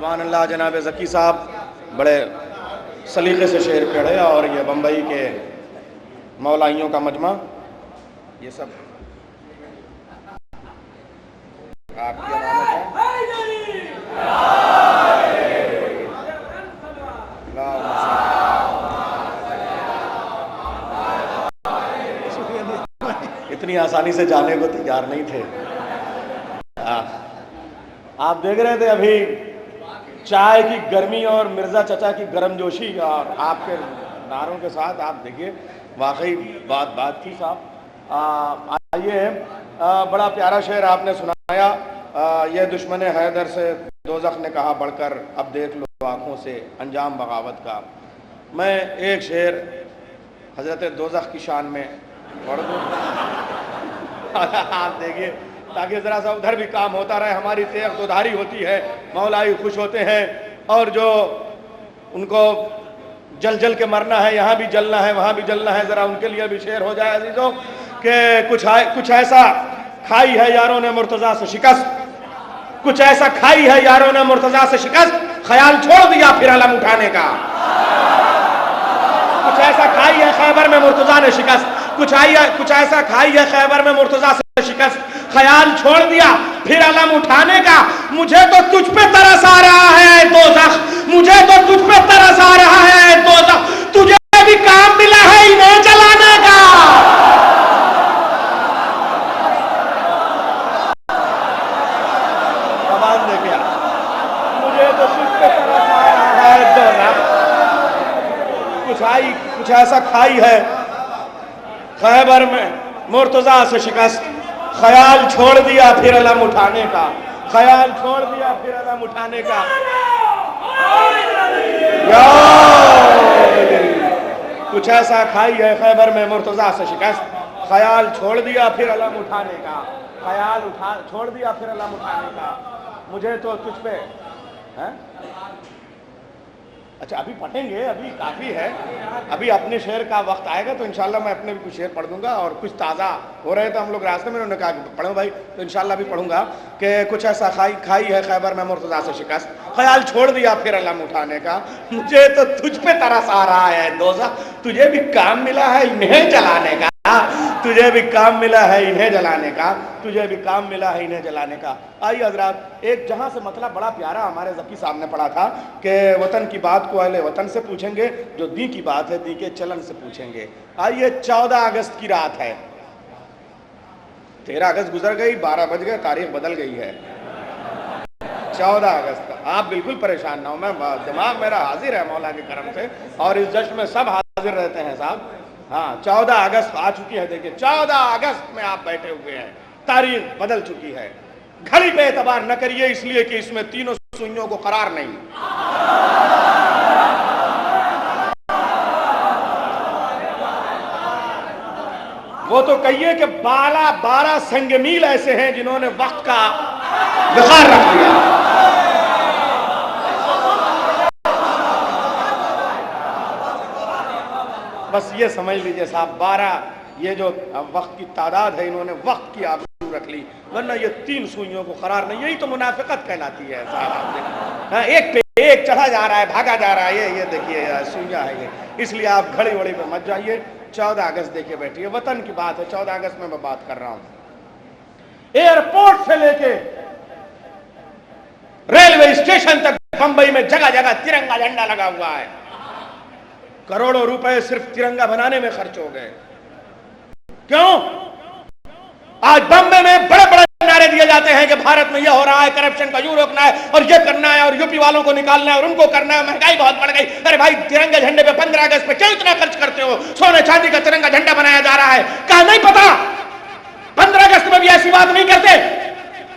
सुभान अल्लाह। जनाब ज़की साहब बड़े सलीक़े से शेर पढ़े और ये बम्बई के मौलाइयों का मजमा, ये सब आपकी अमानत है। इतनी आसानी से जाने को तैयार नहीं थे। आप देख रहे थे अभी चाय की गर्मी और मिर्ज़ा चचा की गर्मजोशी और आपके नारों के साथ, आप देखिए वाकई बात थी साहब। आइए, बड़ा प्यारा शेर आपने सुनाया। ये दुश्मन हैदर से दोज़ख ने कहा बढ़कर, अब देख लो आँखों से अंजाम बगावत का। मैं एक शेर हज़रत दोज़ख की शान में पढ़ दूँ आप देखिए, ताकि ज़रा सा उधर भी काम होता रहे। हमारी तेग दुधारी होती है, मौलाई खुश होते हैं, और जो उनको जल के मरना है, यहाँ भी जलना है वहाँ भी जलना है, ज़रा उनके लिए भी शेर हो जाए अजीज़ों कि कुछ ऐसा खाई है यारों ने मुर्तज़ा से शिकस्त, कुछ ऐसा खाई है यारों ने मुर्तज़ा से शिकस्त, ख्याल छोड़ दिया फिर अलम उठाने का। कुछ ऐसा खाई है खैबर में मुर्तज़ा ने शिकस्त, कुछ ऐसा खाई है खैबर में मुर्तज़ा से शिकस्त, ख्याल छोड़ दिया फिर अलम उठाने का। मुझे तो तुझ पे तरस आ रहा है दोज़ख, मुझे तो तुझ पे तरस आ रहा है दोज़ख, तुझे भी काम मिला है इन्हें जलाने का। आवाज दे गया, मुझे तो तुझ पे तरस आ रहा है दोज़ख, कुछ ऐसा खाई है खैबर में मुर्तज़ा से शिकस्त, ख्याल छोड़ दिया फिर अलम उठाने का, ख्याल छोड़ दिया फिर अलम उठाने का। कुछ ऐसा खाई है खैबर में मुर्तज़ा से शिकस्त, ख्याल छोड़ दिया फिर अलम उठाने का, छोड़ दिया फिर अलम उठाने का। मुझे तो तुझ पे है। अच्छा, अभी पढ़ेंगे, अभी काफ़ी है, अभी अपने शेर का वक्त आएगा तो इंशाल्लाह मैं अपने भी कुछ शेर पढ़ दूंगा। और कुछ ताज़ा हो रहे थे हम लोग रास्ते में, उन्होंने कहा कि पढ़ो भाई, तो इंशाल्लाह भी पढ़ूंगा कि कुछ ऐसा खाई है खैबर में मुर्तज़ा से शिकस्त, ख्याल छोड़ दिया फिर अलम उठाने का। मुझे तो तुझ पे तरस आ रहा है दोज़ख, तुझे भी काम मिला है इन्हें जलाने का, तुझे भी काम मिला है इन्हें जलाने का, तुझे भी काम मिला है इन्हें जलाने का। आइए हजरात, एक जहां से मतलब बड़ा प्यारा हमारे ज़की साहब ने पढ़ा था कि वतन की बात को अहले वतन से पूछेंगे, जो दी की बात है दी के चलन से पूछेंगे। आइए, 14 अगस्त की रात है, 13 अगस्त गुजर गई, 12 बज गए, तारीख बदल गई है 14 अगस्त। आप बिल्कुल परेशान ना हो, मैं दिमाग मेरा हाजिर है मौला के करम से, और इस जश्न में सब हाजिर रहते हैं साहब। हाँ, 14 अगस्त आ चुकी है। देखिए 14 अगस्त में आप बैठे हुए हैं, तारीख बदल चुकी है। घड़ी पे एतबार न करिए, इसलिए कि इसमें तीनों सुइयों को करार नहीं। वो तो कहिए कि 12 संगमील ऐसे हैं जिन्होंने वक्त का विकार रख दिया। बस ये समझ लीजिए साहब, 12 ये जो वक्त की तादाद है, इन्होंने वक्त की आबरू रख ली, वरना ये 3 सुइयों को करार नहीं। यही तो मुनाफिकत कहलाती है साहब। आपने एक पे एक चढ़ा जा रहा है, भागा जा रहा है, ये देखिए सुइयां है ये। इसलिए आप घड़ी वड़ी पे मत जाइए, 14 अगस्त देखे बैठिए। वतन की बात है, 14 अगस्त में मैं बात कर रहा हूं। एयरपोर्ट से लेके रेलवे स्टेशन तक बंबई में जगह जगह तिरंगा झंडा लगा हुआ है। करोड़ों रुपए सिर्फ तिरंगा बनाने में खर्च हो गए। क्यों? आज बम्बे में बड़े बड़े नारे दिए जाते हैं कि भारत में यह हो रहा है, करप्शन का यूं रोकना है, और ये करना है, और यूपी वालों को निकालना है, और उनको करना है, महंगाई बहुत बढ़ गई। अरे भाई, तिरंगे झंडे पे 15 अगस्त पे क्यों इतना खर्च करते हो? सोने चांदी का तिरंगा झंडा बनाया जा रहा है, कहा नहीं पता 15 अगस्त में भी ऐसी बात नहीं करते।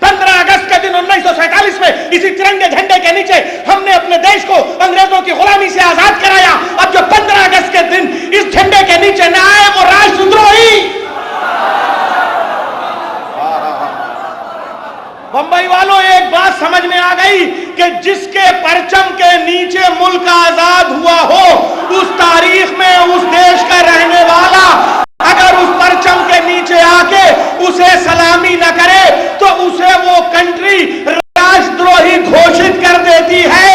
15 अगस्त के दिन 1947 में इसी तिरंगे झंडे के नीचे हमने अपने देश को अंग्रेजों की गुलामी से आजाद कराया। अब जो 15 अगस्त के दिन इस झंडे के नीचे न आए वो राजद्रोही। बंबई वालों, एक बात समझ में आ गई कि जिसके परचम के नीचे मुल्क आजाद हुआ हो, उस तारीख में उस देश का रहने वाला अगर उस परचम के नीचे आके उसे सलामी न करे तो उसे वो कंट्री राष्ट्रद्रोही घोषित कर देती है।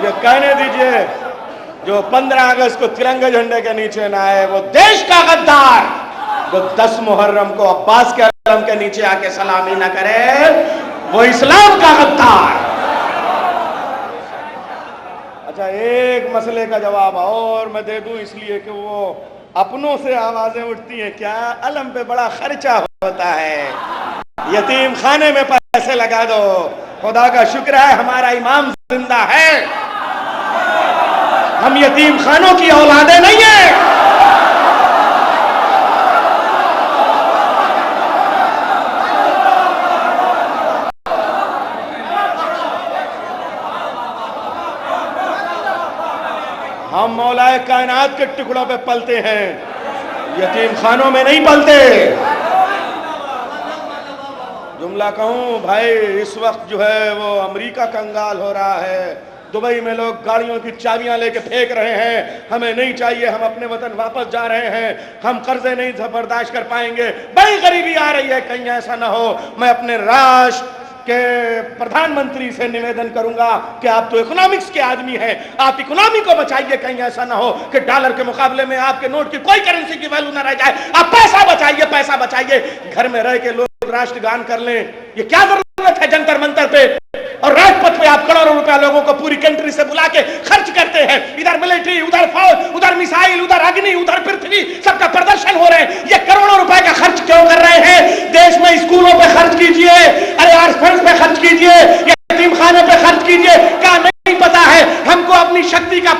मुझे कहने दीजिए, जो 15 अगस्त को तिरंगे झंडे के नीचे ना आए वो देश का गद्दार, जो 10 मुहर्रम को अब्बास के अलम के नीचे आके सलामी ना करे वो इस्लाम का गद्दार। अच्छा, एक मसले का जवाब और मैं दे दूं, इसलिए कि वो अपनों से आवाजें उठती हैं, क्या अलम पे बड़ा खर्चा होता है, यतीम खाने में पैसे लगा दो। खुदा का शुक्र है हमारा इमाम जिंदा है, हम यतीम खानों की औलादे नहीं है। हम मौलाए कायनात के टुकड़ों पे पलते हैं, यतीम खानों में नहीं पलते। जुमला कहूं भाई, इस वक्त जो है वो अमेरिका कंगाल हो रहा है, दुबई में लोग गाड़ियों की चाबियां लेके फेंक रहे हैं, हमें नहीं चाहिए, हम अपने वतन वापस जा रहे हैं, हम कर्जे नहीं बर्दाश्त कर पाएंगे, बड़ी गरीबी आ रही है, कहीं ऐसा ना हो। मैं अपने राष्ट्र के प्रधानमंत्री से निवेदन करूंगा कि आप तो इकोनॉमिक्स के आदमी हैं, आप इकोनॉमी को बचाइए, कहीं ऐसा ना हो कि डॉलर के मुकाबले में आपके नोट की कोई करेंसी की वैल्यू ना रह जाए। आप पैसा बचाइए, पैसा बचाइए। घर में रह के लोग राष्ट्रगान कर लें, ये क्या जरूरत है जंतर मंतर पे और राजपथ पे आप करोड़ों रुपया लोगों को पूरी कंट्री से बुला के खर्च करते हैं। इधर मिलिट्री, उधर फौज, उधर मिसाइल, उधर अग्नि, उधर पृथ्वी, सबका प्रदर्शन हो रहे हैं। ये करोड़ों रुपए का खर्च क्यों कर रहे हैं? देश में स्कूलों पे खर्च कीजिए, अरे आर्फेंस पे खर्च कीजिए, यतीम खाने पे खर्च कीजिए। क्या नहीं पता है हमको अपनी शक्ति का